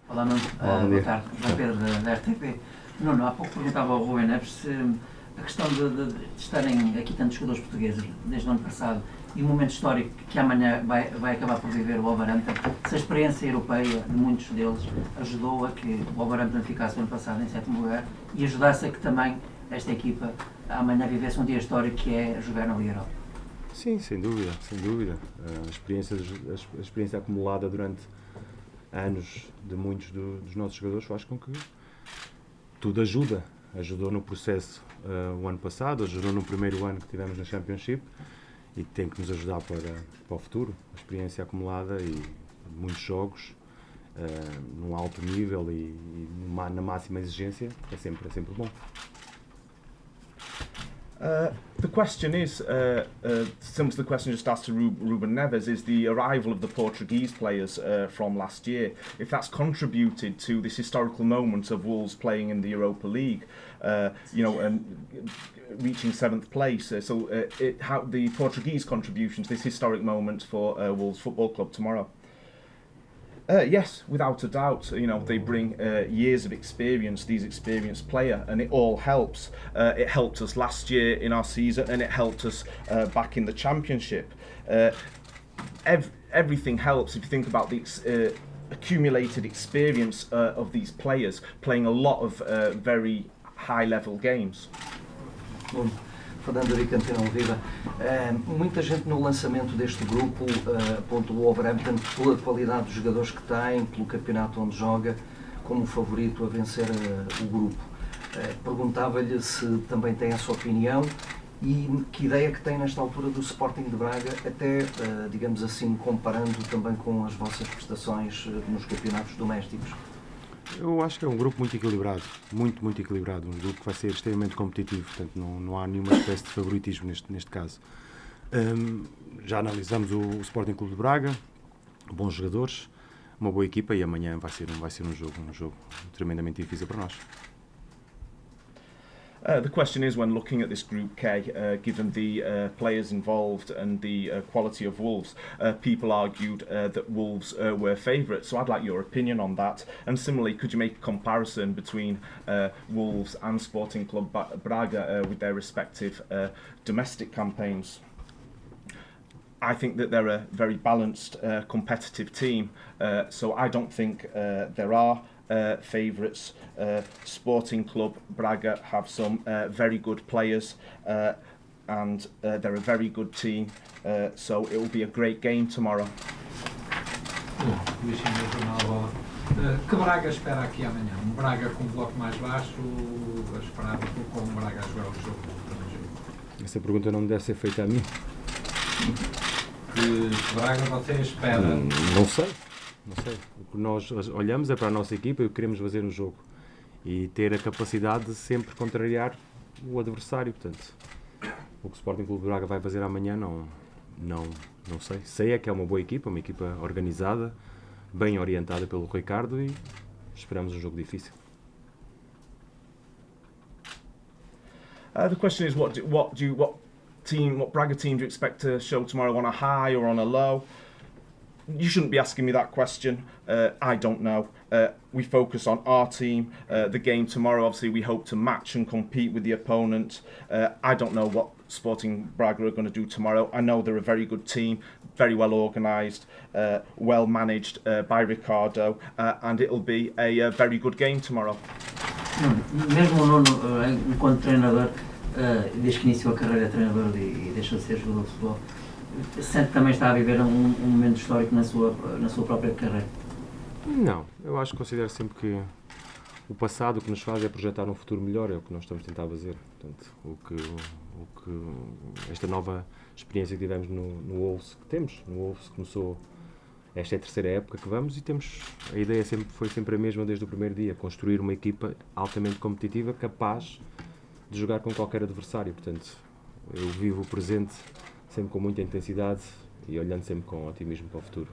Olá, Nuno. Boa tarde. João Pedro, da RTP. Nuno, há pouco perguntava ao Rui Neves se a questão de estarem aqui tantos jogadores portugueses desde o ano passado e o momento histórico que amanhã vai acabar por viver o Wolverhampton, se a experiência europeia de muitos deles ajudou a que o Wolverhampton ficasse o ano passado em 7º lugar e ajudasse a que também esta equipa amanhã vivesse um dia histórico que é jogar na Liga Europa. Sim, sem dúvida, sem dúvida. A experiência acumulada durante anos de muitos dos nossos jogadores faz com que tudo ajuda. Ajudou no processo o ano passado, ajudou no primeiro ano que tivemos na Championship e tem que nos ajudar para o futuro. A experiência acumulada e muitos jogos num alto nível e na máxima exigência é sempre bom. The question is, similar to the question just asked to Ruben Neves, is the arrival of the Portuguese players from last year, if that's contributed to this historical moment of Wolves playing in the Europa League, and reaching 7th place. How the Portuguese contribution to this historic moment for Wolves Football Club tomorrow? Yes, without a doubt. They bring years of experience, these experienced player, and it all helps. It helped us last year in our season, and it helped us back in the Championship. Everything helps if you think about the accumulated experience of these players playing a lot of very high-level games. Fernando Aricantino Viva. Muita gente no lançamento deste grupo aponta o Wolverhampton pela qualidade dos jogadores que tem, pelo campeonato onde joga, como favorito a vencer o grupo. Perguntava-lhe se também tem essa opinião e que ideia que tem nesta altura do Sporting de Braga, até, digamos assim, comparando também com as vossas prestações nos campeonatos domésticos. Eu acho que é um grupo muito equilibrado, muito equilibrado, um grupo que vai ser extremamente competitivo, portanto não há nenhuma espécie de favoritismo neste caso. Já analisamos o Sporting Clube de Braga, bons jogadores, uma boa equipa e amanhã vai ser um jogo tremendamente difícil para nós. The question is, when looking at this Group K, given the players involved and the quality of Wolves, people argued that Wolves were favourites. So I'd like your opinion on that. And similarly, could you make a comparison between Wolves and Sporting Club Braga with their respective domestic campaigns? I think that they're a very balanced, competitive team. So I don't think there are favourites. Sporting Club Braga have some very good players and they're a very good team, so it will be a great game tomorrow. Luís Chinês, Jornal Bola. Que Braga espera aqui amanhã? Um Braga com um bloco mais baixo, a esperar com um Braga a jogar o jogo? Essa pergunta não deve ser feita a mim. Que Braga você espera? Não sei. O que nós olhamos é para a nossa equipa e o que queremos fazer no jogo e ter a capacidade de sempre contrariar o adversário. Portanto, o que o Sporting Clube de Braga vai fazer amanhã não sei. Sei é que é uma boa equipa, uma equipa organizada, bem orientada pelo Ricardo e esperamos um jogo difícil. The question is, what Braga team do you expect to show tomorrow, on a high or on a low? You shouldn't be asking me that question. I don't know. We focus on our team. The game tomorrow, obviously, we hope to match and compete with the opponent. I don't know what Sporting Braga are going to do tomorrow. I know they're a very good team, very well organised, well managed by Ricardo, and it'll be a very good game tomorrow. Mesmo o Nuno, enquanto treinador, desde que iniciou a carreira de treinador e deixou de ser jogador de futebol, sente que também está a viver um momento histórico na sua própria carreira? Não, eu acho que considero sempre que o passado o que nos faz é projetar um futuro melhor, é o que nós estamos a tentar fazer. Portanto, o que esta nova experiência que tivemos no Wolves, começou, esta é a terceira época que vamos e a ideia foi sempre a mesma desde o primeiro dia, construir uma equipa altamente competitiva, capaz de jogar com qualquer adversário. Portanto, eu vivo o presente sempre com muita intensidade e olhando sempre com otimismo para o futuro.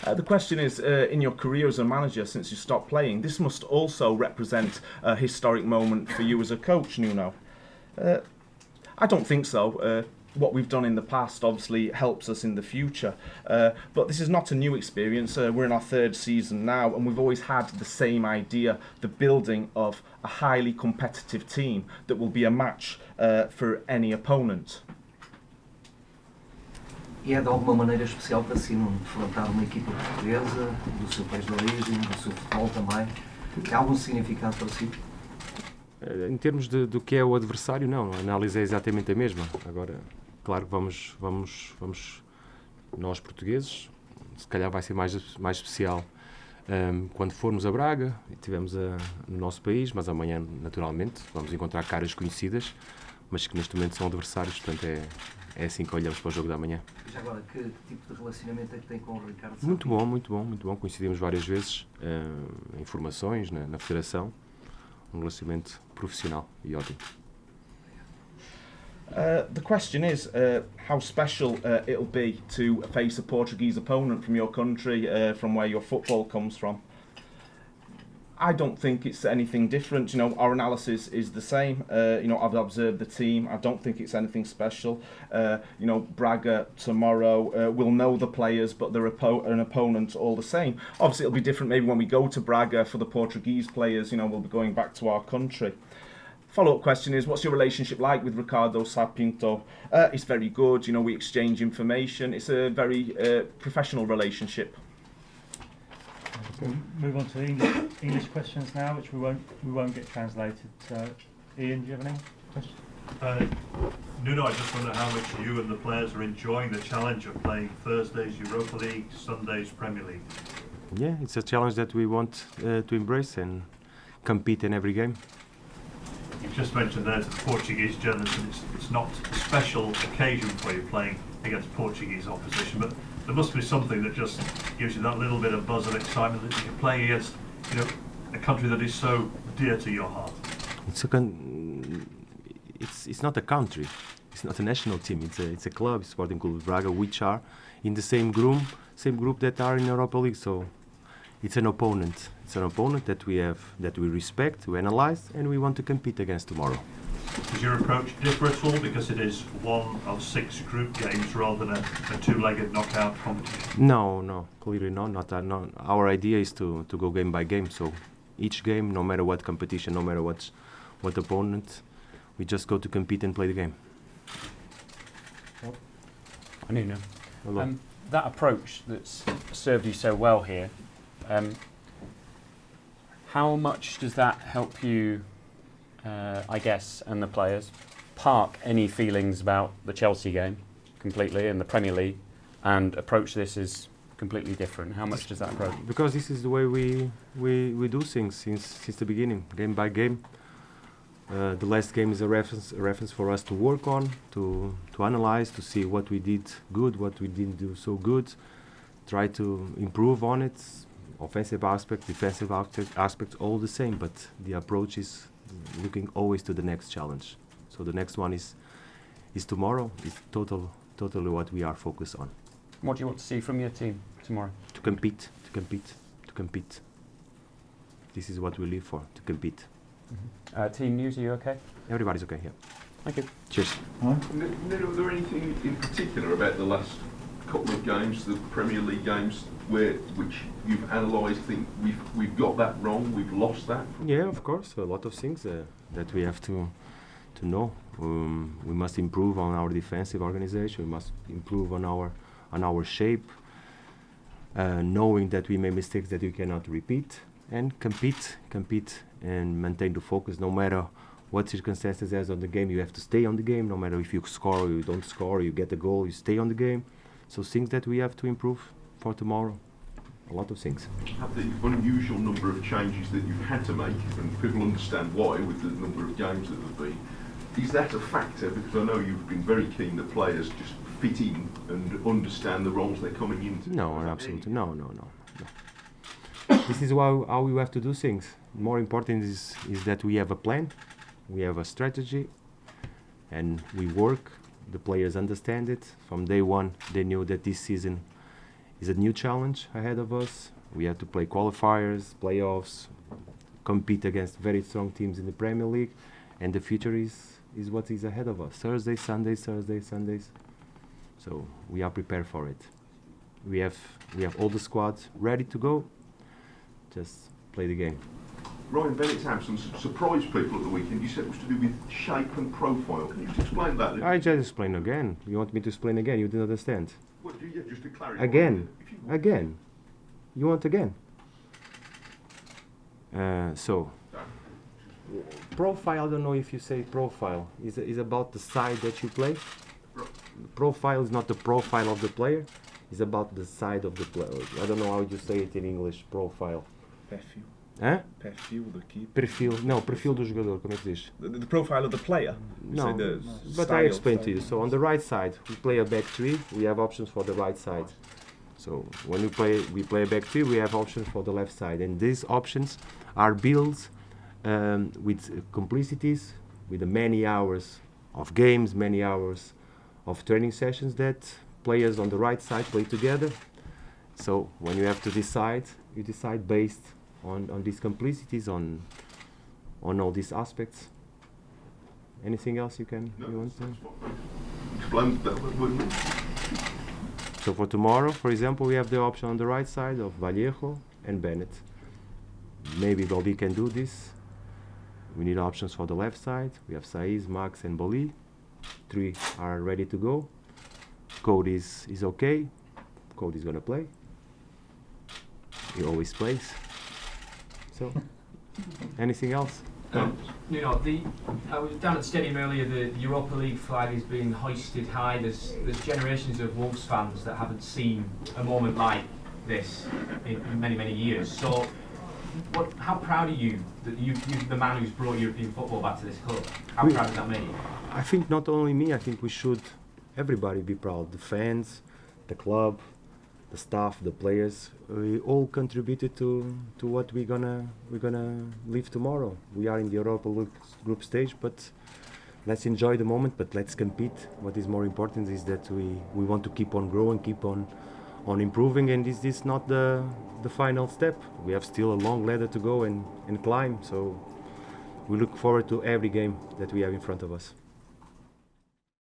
The question is, in your career as a manager, since you stopped playing, this must also represent a historic moment for you as a coach, Nuno. I don't think so. what we've done in the past obviously helps us in the future. But this is not a new experience. We're in our 3rd season now, and we've always had the same idea, the building of a highly competitive team that will be a match for any opponent. E é de alguma maneira especial para si, Nuno, defrontar uma equipa portuguesa, do seu país de origem, do seu futebol também? Tem algum significado para si? Em termos do que é o adversário, não. A análise é exatamente a mesma. Agora, claro que vamos nós portugueses, se calhar vai ser mais especial quando formos a Braga e estivermos no nosso país, mas amanhã, naturalmente, vamos encontrar caras conhecidas, mas que neste momento são adversários, portanto é assim que olhamos para o jogo da manhã. E já agora, que tipo de relacionamento é que tem com o Ricardo Santo? Muito bom. Coincidimos várias vezes em formações, na federação. Um relacionamento profissional e ótimo. The question is how special it'll be to face a Portuguese opponent from your country, from where your football comes from. I don't think it's anything different. You know, our analysis is the same. You know, I've observed the team. I don't think it's anything special. You know, Braga tomorrow, we'll know the players, but they're an opponent all the same. Obviously, it'll be different maybe when we go to Braga for the Portuguese players. You know, we'll be going back to our country. Follow-up question is, what's your relationship like with Ricardo Sapinto? It's very good. You know, we exchange information. It's a very professional relationship. We'll move on to English questions now, which we won't get translated. So, Ian, do you have any questions? Nuno, I just wonder how much you and the players are enjoying the challenge of playing Thursdays Europa League, Sundays Premier League. Yeah, it's a challenge that we want to embrace and compete in every game. You just mentioned there to the Portuguese journalists, and it's not a special occasion for you playing against Portuguese opposition, but there must be something that just gives you that little bit of buzz and excitement that you're playing against, you know, a country that is so dear to your heart. It's not a country, it's not a national team. It's a club, Sporting Club Braga, which are in the same group that are in Europa League. So it's an opponent. It's an opponent that we respect, we analyze, and we want to compete against tomorrow. Does your approach differ at all because it is one of 6 group games rather than a two-legged knockout competition? No, clearly not. Our idea is to go game by game. So each game, no matter what competition, no matter what opponent, we just go to compete and play the game. Nuno, Hello. that approach that's served you so well here, how much does that help you, I guess, and the players, park any feelings about the Chelsea game completely in the Premier League and approach this as completely different? How much does that approach? Because this is the way we do things since the beginning, game by game. The last game is a reference for us to work on, to analyze, to see what we did good, what we didn't do so good, try to improve on it. Offensive aspect, defensive aspect, all the same, but the approach is looking always to the next challenge. So the next one is tomorrow. It's totally what we are focused on. What do you want to see from your team tomorrow? To compete. This is what we live for, to compete. Team news, are you okay? Everybody's okay here. Thank you. Cheers. Nuno, are there anything in particular about the last couple of games, the Premier League games, which you've analysed, think we've got that wrong, we've lost that? Yeah, of course, a lot of things that we have to know. We must improve on our defensive organization. We must improve on our shape, knowing that we make mistakes that we cannot repeat, and compete and maintain the focus. No matter what circumstances there's on the game, you have to stay on the game. No matter if you score or you don't score, you get a goal, you stay on the game. So things that we have to improve for tomorrow. A lot of things. Have the unusual number of changes that you've had to make, and people understand why with the number of games that have been, is that a factor? Because I know you've been very keen that players just fit in and understand the roles they're coming into. No, absolutely. No. This is how we have to do things. More important is that we have a plan, we have a strategy, and we work. The players understand it. From day one, they knew that this season is a new challenge ahead of us. We have to play qualifiers, playoffs, compete against very strong teams in the Premier League, and the future is is what is ahead of us. Thursdays, Sundays. So we are prepared for it. We have all the squads ready to go. Just play the game. Ryan Bennett's absence surprised people at the weekend. You said it was to do with shape and profile. Can you just explain that? I just explain again. You want me to explain again? You didn't understand. Well, yeah, just to clarify. Again. If you want. Again. You want again? So, profile, I don't know if you say profile, is about the side that you play. Profile is not the profile of the player, it's about the side of the player. I don't know how you say it in English, profile. Perfil. Hã? Perfil do keeper. Perfil, não, perfil do jogador, como é que diz? The profile of the player. You No, say the but style, I explain to style. you. So on the right side, we play a back three, we have options for the right side. So when we play a back three, we have options for the left side. And these options are built with complicities, with the many hours of games, many hours of training sessions that players on the right side play together. So when you have to decide, you decide based on these complicities, on all these aspects. Anything else you want to? Explain that with me. So for tomorrow, for example, we have the option on the right side of Vallejo and Bennett. Maybe Bali can do this. We need options for the left side. We have Saiz, Max and Bali. 3 are ready to go. Code is okay. Code is gonna play. He always plays. So, anything else? Nuno, I was down at the stadium earlier. The Europa League flag is being hoisted high. There's generations of Wolves fans that haven't seen a moment like this in many years. So, how proud are you that you're the man who's brought European football back to this club? How proud does that make you? I think not only me. I think we should everybody be proud. The fans, the club, the staff, the players. We all contributed to what we're gonna live tomorrow. We are in the Europa League group stage, but let's enjoy the moment. But let's compete. What is more important is that we want to keep on growing, keep on improving, and this is not the final step. We have still a long ladder to go and climb. So we look forward to every game that we have in front of us.